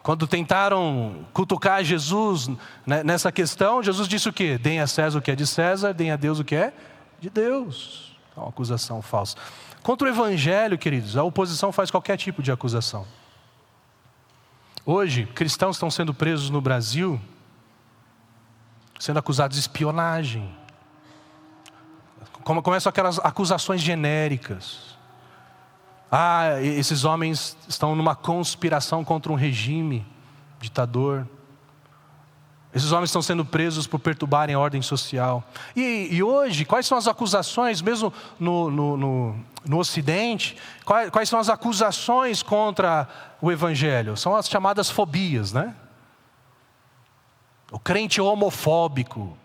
Speaker 1: Quando tentaram cutucar Jesus nessa questão, Jesus disse o quê? Deem a César o que é de César, deem a Deus o que é de Deus. É uma acusação falsa. Contra o Evangelho, queridos, a oposição faz qualquer tipo de acusação. Hoje, cristãos estão sendo presos no Brasil, sendo acusados de espionagem, começam aquelas acusações genéricas. Esses homens estão numa conspiração contra um regime ditador. Esses homens estão sendo presos por perturbarem a ordem social. E hoje, quais são as acusações, mesmo no Ocidente, quais são as acusações contra o Evangelho? São as chamadas fobias, né? O crente é homofóbico,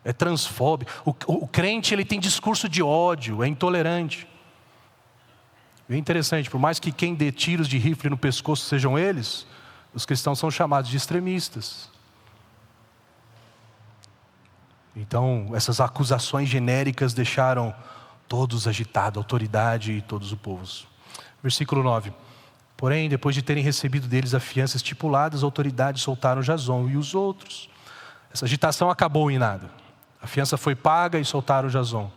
Speaker 1: é transfóbico. O crente, ele tem discurso de ódio, é intolerante. E é interessante, por mais que quem dê tiros de rifle no pescoço sejam eles, os cristãos são chamados de extremistas. Então, essas acusações genéricas deixaram todos agitados, a autoridade e todos os povos. Versículo 9. Porém, depois de terem recebido deles a fiança estipulada, as autoridades soltaram Jasão e os outros. Essa agitação acabou em nada. A fiança foi paga e soltaram Jasão.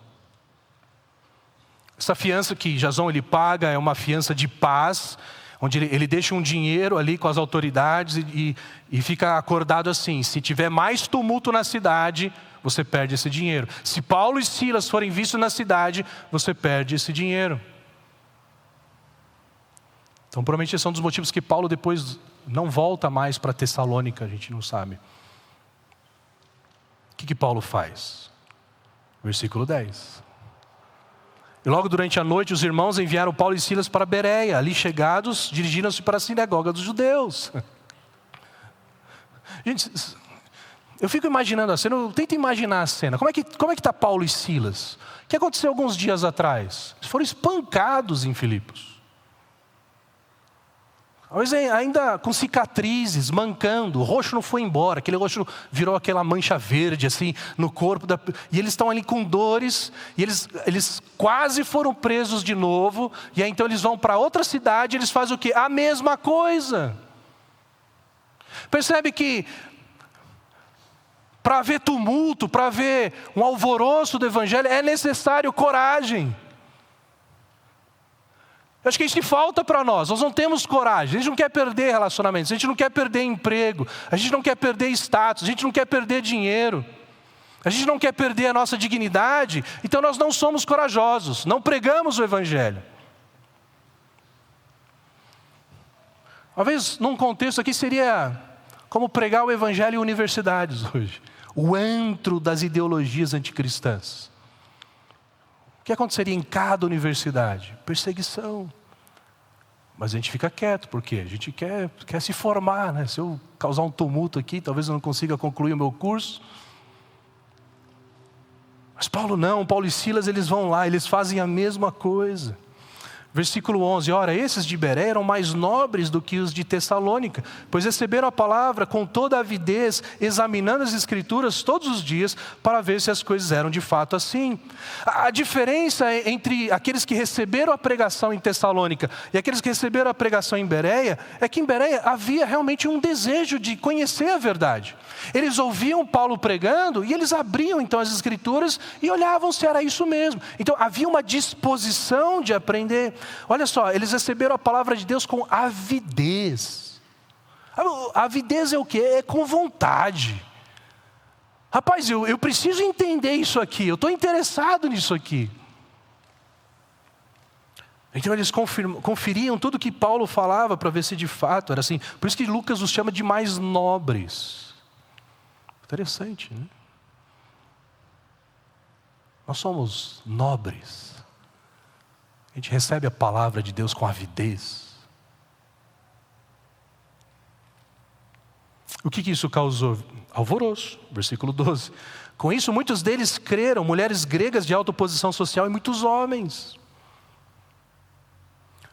Speaker 1: Essa fiança que Jasão ele paga é uma fiança de paz, onde ele deixa um dinheiro ali com as autoridades e fica acordado assim: se tiver mais tumulto na cidade, você perde esse dinheiro. Se Paulo e Silas forem vistos na cidade, você perde esse dinheiro. Então, provavelmente esse é um dos motivos que Paulo depois não volta mais para Tessalônica, a gente não sabe. O que Paulo faz? Versículo 10. E logo durante a noite os irmãos enviaram Paulo e Silas para Bereia. Ali chegados, dirigiram-se para a sinagoga dos judeus. Gente, eu fico imaginando a cena, tenta imaginar a cena. Como é que está Paulo e Silas? O que aconteceu alguns dias atrás? Eles foram espancados em Filipos. Talvez ainda com cicatrizes, mancando, o roxo não foi embora, aquele roxo virou aquela mancha verde assim no corpo, e eles estão ali com dores, e eles quase foram presos de novo, e aí então eles vão para outra cidade, eles fazem o quê? A mesma coisa. Percebe que para haver tumulto, para haver um alvoroço do Evangelho, é necessário coragem. Eu acho que isso falta para nós não temos coragem, a gente não quer perder relacionamentos, a gente não quer perder emprego, a gente não quer perder status, a gente não quer perder dinheiro, a gente não quer perder a nossa dignidade, então nós não somos corajosos, não pregamos o Evangelho. Talvez num contexto aqui seria como pregar o Evangelho em universidades hoje, o antro das ideologias anticristãs. O que aconteceria em cada universidade? Perseguição. Mas a gente fica quieto, porque a gente quer se formar, né? Se eu causar um tumulto aqui, talvez eu não consiga concluir o meu curso. Mas Paulo não, Paulo e Silas, eles vão lá, eles fazem a mesma coisa. Versículo 11, ora, esses de Bereia eram mais nobres do que os de Tessalônica, pois receberam a palavra com toda a avidez, examinando as Escrituras todos os dias, para ver se as coisas eram de fato assim. A diferença entre aqueles que receberam a pregação em Tessalônica e aqueles que receberam a pregação em Bereia, é que em Bereia havia realmente um desejo de conhecer a verdade. Eles ouviam Paulo pregando e eles abriam então as Escrituras e olhavam se era isso mesmo. Então havia uma disposição de aprender. Olha só, eles receberam a palavra de Deus com avidez. A avidez é o quê? É com vontade. Rapaz, eu preciso entender isso aqui, eu estou interessado nisso aqui. Então eles conferiam tudo que Paulo falava para ver se de fato era assim. Por isso que Lucas os chama de mais nobres. Interessante, né? Nós somos nobres. A gente recebe a palavra de Deus com avidez. O que isso causou? Alvoroço, versículo 12. Com isso, muitos deles creram, mulheres gregas de alta posição social e muitos homens.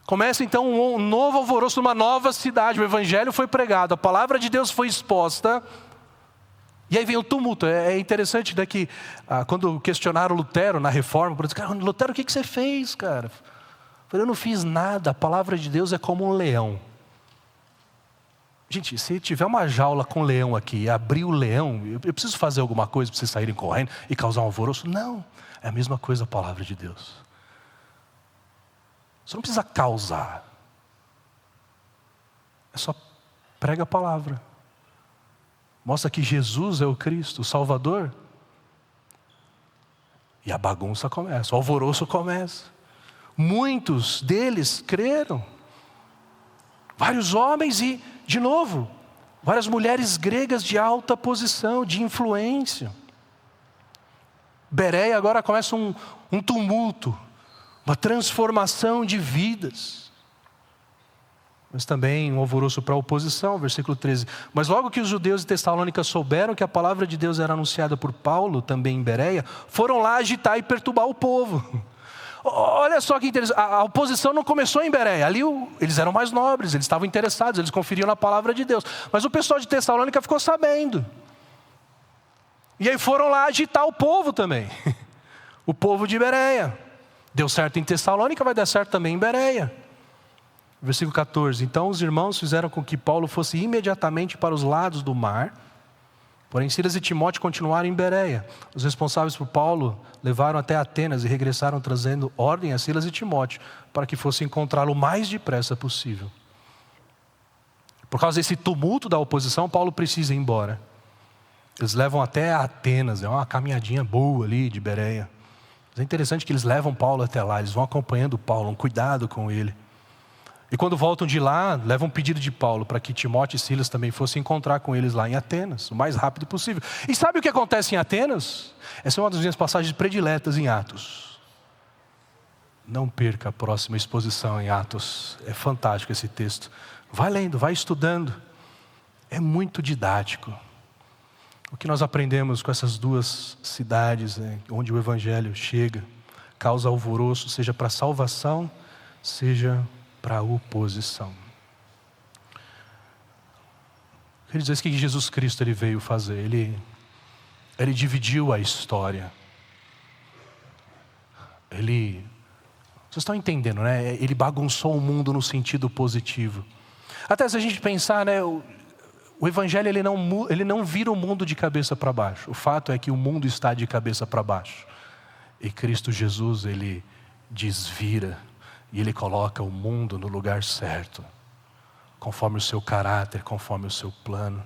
Speaker 1: Começa então um novo alvoroço numa nova cidade. O Evangelho foi pregado, a palavra de Deus foi exposta. E aí vem o tumulto. É interessante, né, que quando questionaram Lutero na reforma, por exemplo, cara, Lutero, o que você fez, cara? Eu falei, eu não fiz nada, a palavra de Deus é como um leão. Gente, se tiver uma jaula com leão aqui e abrir o leão, eu preciso fazer alguma coisa para vocês saírem correndo e causar um alvoroço? Não, é a mesma coisa a palavra de Deus. Você não precisa causar. É só prega a palavra. Mostra que Jesus é o Cristo, o Salvador. E a bagunça começa, o alvoroço começa. Muitos deles creram. Vários homens e, de novo, várias mulheres gregas de alta posição, de influência. Bereia agora começa um tumulto, uma transformação de vidas. Mas também um alvoroço para a oposição, versículo 13. Mas logo que os judeus de Tessalônica souberam que a palavra de Deus era anunciada por Paulo, também em Bereia, foram lá agitar e perturbar o povo. Olha só que interessante, a oposição não começou em Bereia, ali eles eram mais nobres, eles estavam interessados, eles conferiam na palavra de Deus. Mas o pessoal de Tessalônica ficou sabendo. E aí foram lá agitar o povo também, o povo de Bereia. Deu certo em Tessalônica, vai dar certo também em Bereia. Versículo 14, então os irmãos fizeram com que Paulo fosse imediatamente para os lados do mar, porém Silas e Timóteo continuaram em Bereia. Os responsáveis por Paulo levaram até Atenas e regressaram trazendo ordem a Silas e Timóteo, para que fossem encontrá-lo o mais depressa possível. Por causa desse tumulto da oposição, Paulo precisa ir embora. Eles levam até Atenas, é uma caminhadinha boa ali de Bereia. Mas é interessante que eles levam Paulo até lá, eles vão acompanhando Paulo, um cuidado com ele. E quando voltam de lá, levam um pedido de Paulo para que Timóteo e Silas também fossem encontrar com eles lá em Atenas, o mais rápido possível. E sabe o que acontece em Atenas? Essa é uma das minhas passagens prediletas em Atos. Não perca a próxima exposição em Atos. É fantástico esse texto. Vai lendo, vai estudando. É muito didático. O que nós aprendemos com essas duas cidades, onde o Evangelho chega, causa alvoroço, seja para salvação, seja para a oposição. Quer dizer, isso que Jesus Cristo ele veio fazer, ele dividiu a história. Vocês estão entendendo, né? Ele bagunçou o mundo no sentido positivo. Até se a gente pensar, né? O Evangelho ele não vira o mundo de cabeça para baixo. O fato é que o mundo está de cabeça para baixo. E Cristo Jesus, ele desvira. E ele coloca o mundo no lugar certo. Conforme o seu caráter, conforme o seu plano.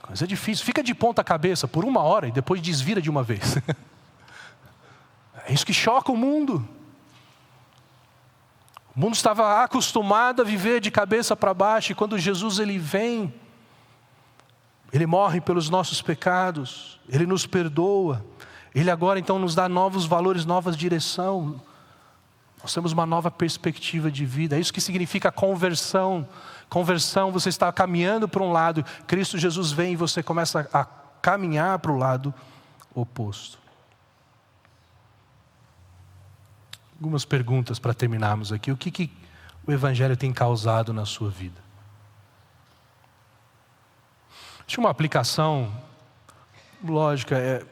Speaker 1: Mas é difícil. Fica de ponta cabeça por 1 hora e depois desvira de uma vez. É isso que choca o mundo. O mundo estava acostumado a viver de cabeça para baixo, e quando Jesus ele vem, ele morre pelos nossos pecados, ele nos perdoa, ele agora então nos dá novos valores, nova direção, nós temos uma nova perspectiva de vida. É isso que significa conversão. Conversão, você está caminhando para um lado, Cristo Jesus vem e você começa a caminhar para o lado oposto. Algumas perguntas para terminarmos aqui. O que o Evangelho tem causado na sua vida? Acho que uma aplicação lógica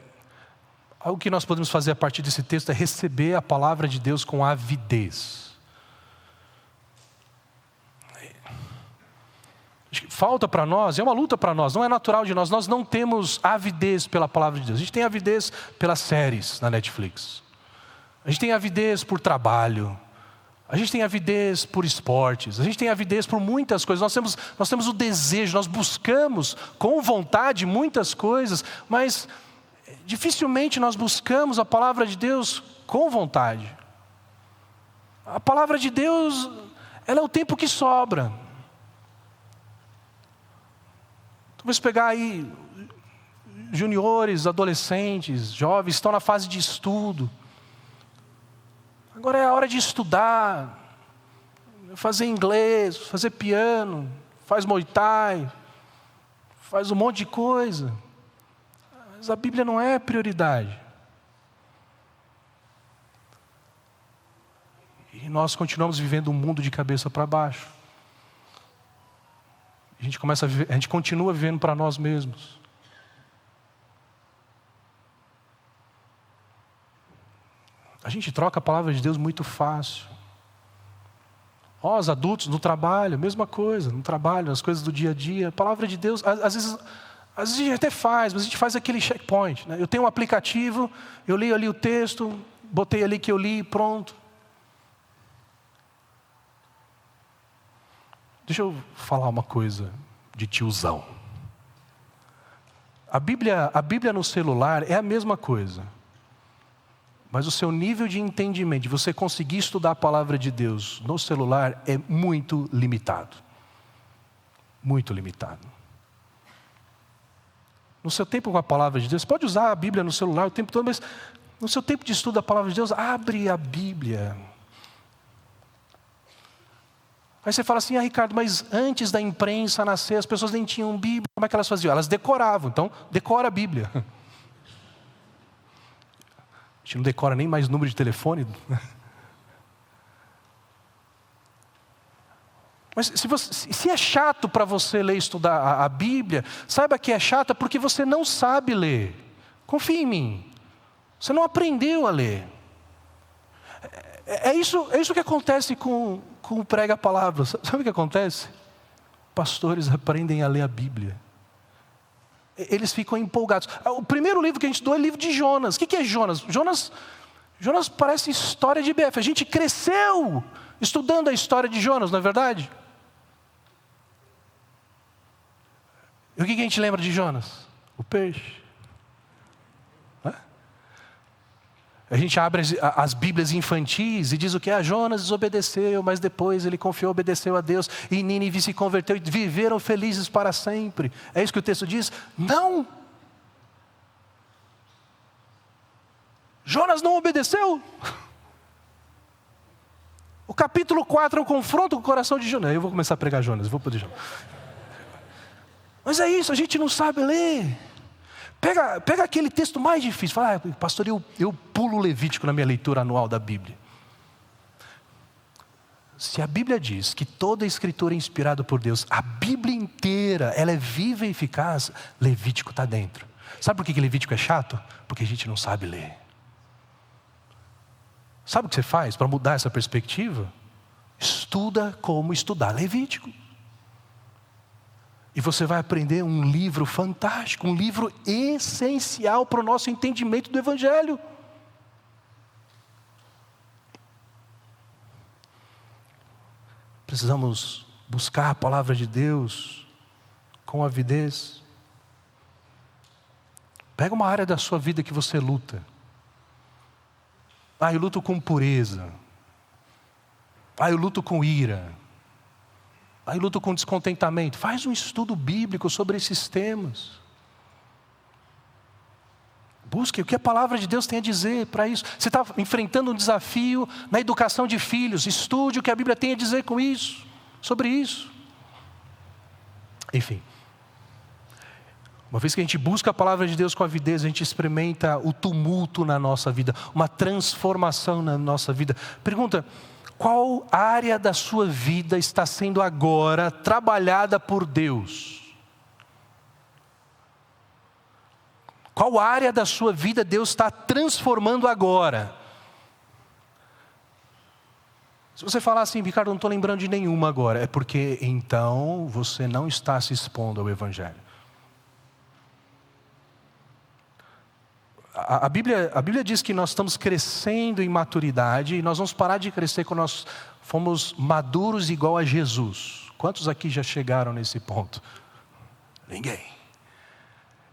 Speaker 1: algo que nós podemos fazer a partir desse texto é receber a palavra de Deus com avidez. Falta para nós, é uma luta para nós, não é natural de nós. Nós não temos avidez pela palavra de Deus. A gente tem avidez pelas séries na Netflix. A gente tem avidez por trabalho. A gente tem avidez por esportes. A gente tem avidez por muitas coisas. Nós temos o desejo, nós buscamos com vontade muitas coisas, mas dificilmente nós buscamos a palavra de Deus com vontade. A palavra de Deus, ela é o tempo que sobra. Vamos pegar aí juniores, adolescentes, jovens, estão na fase de estudo. Agora é a hora de estudar, fazer inglês, fazer piano, faz Muay Thai, faz um monte de coisa. Mas a Bíblia não é prioridade. E nós continuamos vivendo um mundo de cabeça para baixo. A gente continua vivendo para nós mesmos. A gente troca a palavra de Deus muito fácil. Os adultos no trabalho, mesma coisa, no trabalho, nas coisas do dia a dia. A palavra de Deus, às vezes a gente até faz, mas a gente faz aquele checkpoint, né? Eu tenho um aplicativo, eu leio ali o texto, botei ali que eu li e pronto. Deixa eu falar uma coisa de tiozão. A Bíblia no celular é a mesma coisa. Mas o seu nível de entendimento, de você conseguir estudar a palavra de Deus no celular é muito limitado. Muito limitado. No seu tempo com a palavra de Deus, você pode usar a Bíblia no celular o tempo todo, mas no seu tempo de estudo da palavra de Deus, abre a Bíblia. Aí você fala assim, Ricardo, mas antes da imprensa nascer, as pessoas nem tinham Bíblia, como é que elas faziam? Elas decoravam, então decora a Bíblia. A gente não decora nem mais número de telefone. Mas se é chato para você ler e estudar a Bíblia, saiba que é chato porque você não sabe ler. Confie em mim. Você não aprendeu a ler. É isso que acontece com o prega a palavra. Sabe o que acontece? Pastores aprendem a ler a Bíblia. Eles ficam empolgados. O primeiro livro que a gente estudou é o livro de Jonas. O que é Jonas? Jonas parece história de BF. A gente cresceu estudando a história de Jonas, não é verdade? E o que a gente lembra de Jonas? O peixe. A gente abre as Bíblias infantis e diz o que? Jonas desobedeceu, mas depois ele confiou, obedeceu a Deus, e Nínive se converteu e viveram felizes para sempre. É isso que o texto diz? Não! Jonas não obedeceu. O capítulo 4 é um confronto com o coração de Jonas. Eu vou começar a pregar Jonas, vou poder Jonas. Mas é isso, a gente não sabe ler. Pega aquele texto mais difícil. Fala, pastor, eu pulo o Levítico na minha leitura anual da Bíblia. Se a Bíblia diz que toda a escritura é inspirada por Deus, a Bíblia inteira, ela é viva e eficaz, Levítico está dentro. Sabe por que Levítico é chato? Porque a gente não sabe ler. Sabe o que você faz para mudar essa perspectiva? Estuda como estudar Levítico. E você vai aprender um livro fantástico, um livro essencial para o nosso entendimento do Evangelho. Precisamos buscar a palavra de Deus com avidez. Pega uma área da sua vida que você luta. Eu luto com pureza. Eu luto com ira. Eu luto com descontentamento. Faz um estudo bíblico sobre esses temas. Busque o que a palavra de Deus tem a dizer para isso. Você está enfrentando um desafio na educação de filhos. Estude o que a Bíblia tem a dizer com isso, sobre isso. Enfim. Uma vez que a gente busca a palavra de Deus com avidez, a gente experimenta o tumulto na nossa vida, uma transformação na nossa vida. Pergunta: qual área da sua vida está sendo agora trabalhada por Deus? Qual área da sua vida Deus está transformando agora? Se você falar assim, Ricardo, não estou lembrando de nenhuma agora, é porque então você não está se expondo ao Evangelho. A Bíblia diz que nós estamos crescendo em maturidade e nós vamos parar de crescer quando nós fomos maduros igual a Jesus. Quantos aqui já chegaram nesse ponto? Ninguém.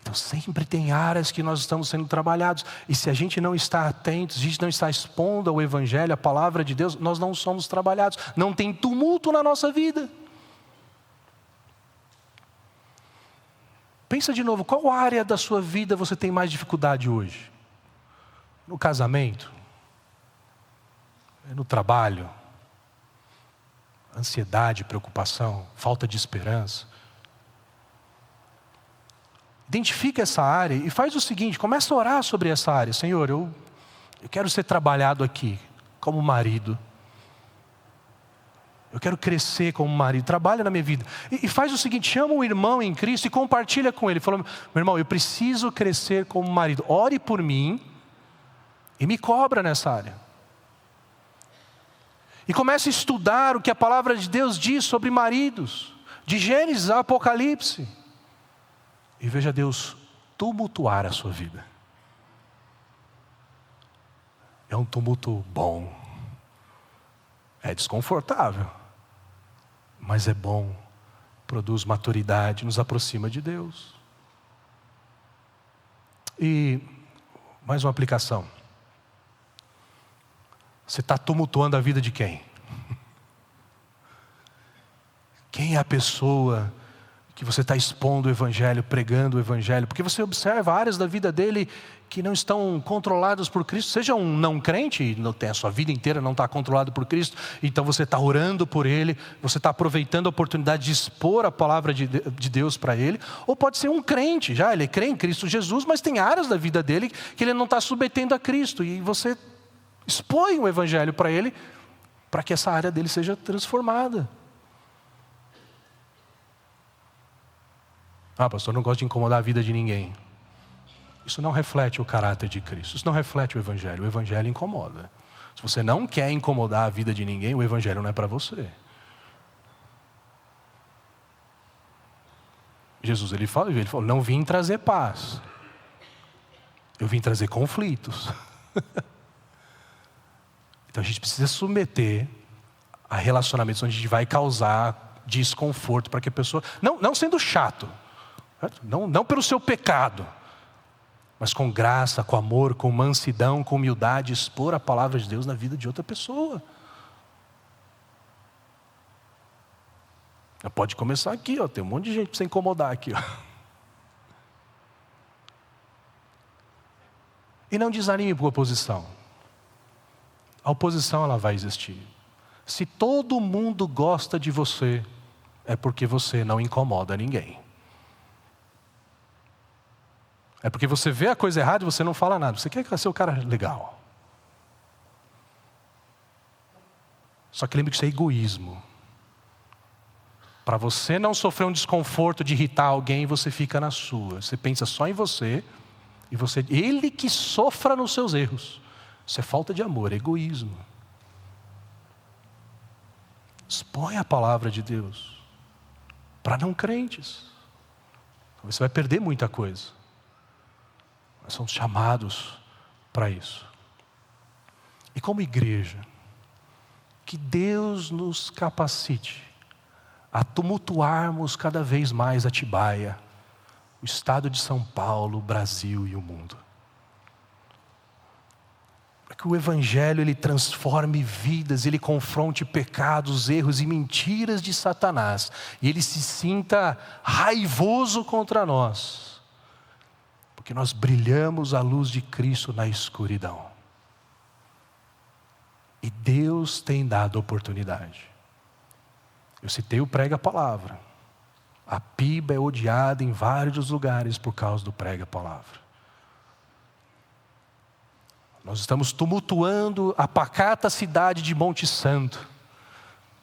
Speaker 1: Então sempre tem áreas que nós estamos sendo trabalhados. E se a gente não está atento, se a gente não está expondo ao Evangelho, a palavra de Deus, nós não somos trabalhados. Não tem tumulto na nossa vida. Pensa de novo, qual área da sua vida você tem mais dificuldade hoje? No casamento? No trabalho? Ansiedade, preocupação, falta de esperança? Identifica essa área e faz o seguinte, começa a orar sobre essa área. Senhor, eu quero ser trabalhado aqui como marido. Eu quero crescer como marido, trabalha na minha vida. E faz o seguinte, chama um irmão em Cristo e compartilha com ele. Fala, meu irmão, eu preciso crescer como marido. Ore por mim e me cobra nessa área. E comece a estudar o que a palavra de Deus diz sobre maridos. De Gênesis a Apocalipse. E veja Deus tumultuar a sua vida. É um tumulto bom. É desconfortável. Mas é bom, produz maturidade, nos aproxima de Deus. E mais uma aplicação. Você está tumultuando a vida de quem? Quem é a pessoa que você está expondo o Evangelho, pregando o Evangelho? Porque você observa áreas da vida dele que não estão controladas por Cristo. Seja um não crente, a sua vida inteira não está controlado por Cristo, então você está orando por ele, você está aproveitando a oportunidade de expor a palavra de Deus para ele. Ou pode ser um crente, ele crê em Cristo Jesus, mas tem áreas da vida dele que ele não está submetendo a Cristo. E você expõe o Evangelho para ele, para que essa área dele seja transformada. Pastor, eu não gosto de incomodar a vida de ninguém. Isso não reflete o caráter de Cristo. Isso não reflete o Evangelho. O Evangelho incomoda. Se você não quer incomodar a vida de ninguém, o Evangelho não é para você. Jesus, ele falou, não vim trazer paz. Eu vim trazer conflitos. Então a gente precisa submeter a relacionamentos onde a gente vai causar desconforto para que a pessoa... Não sendo chato. Não pelo seu pecado, mas com graça, com amor, com mansidão, com humildade, expor a palavra de Deus na vida de outra pessoa. Pode começar aqui, tem um monte de gente para você incomodar aqui. E não desanime por oposição. A oposição ela vai existir. Se todo mundo gosta de você, é porque você não incomoda ninguém. É porque você vê a coisa errada e você não fala nada. Você quer ser o cara legal. Só que lembre que isso é egoísmo. Para você não sofrer um desconforto de irritar alguém, você fica na sua. Você pensa só em você. E ele que sofra nos seus erros. Isso é falta de amor, é egoísmo. Expõe a palavra de Deus. Para não crentes. Você vai perder muita coisa. Nós somos chamados para isso. E como igreja, que Deus nos capacite a tumultuarmos cada vez mais Atibaia, o estado de São Paulo, o Brasil e o mundo. Para que o Evangelho ele transforme vidas, ele confronte pecados, erros e mentiras de Satanás. E ele se sinta raivoso contra nós. Porque nós brilhamos a luz de Cristo na escuridão. E Deus tem dado oportunidade. Eu citei o Prega a Palavra. A PIBA é odiada em vários lugares por causa do Prega a Palavra. Nós estamos tumultuando a pacata cidade de Monte Santo.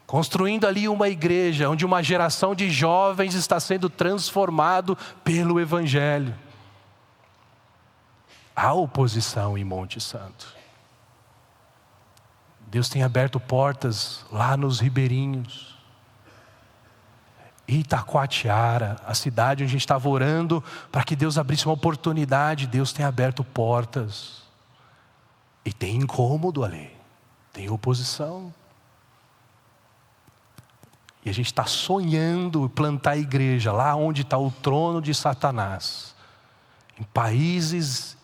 Speaker 1: Construindo ali uma igreja onde uma geração de jovens está sendo transformado pelo Evangelho. Há oposição em Monte Santo. Deus tem aberto portas lá nos ribeirinhos. Itacoatiara, a cidade onde a gente estava orando para que Deus abrisse uma oportunidade, Deus tem aberto portas. E tem incômodo ali, tem oposição. E a gente está sonhando plantar a igreja lá onde está o trono de Satanás. Em países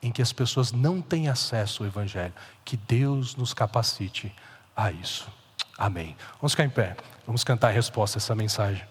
Speaker 1: em que as pessoas não têm acesso ao Evangelho. Que Deus nos capacite a isso. Amém. Vamos ficar em pé. Vamos cantar a resposta a essa mensagem.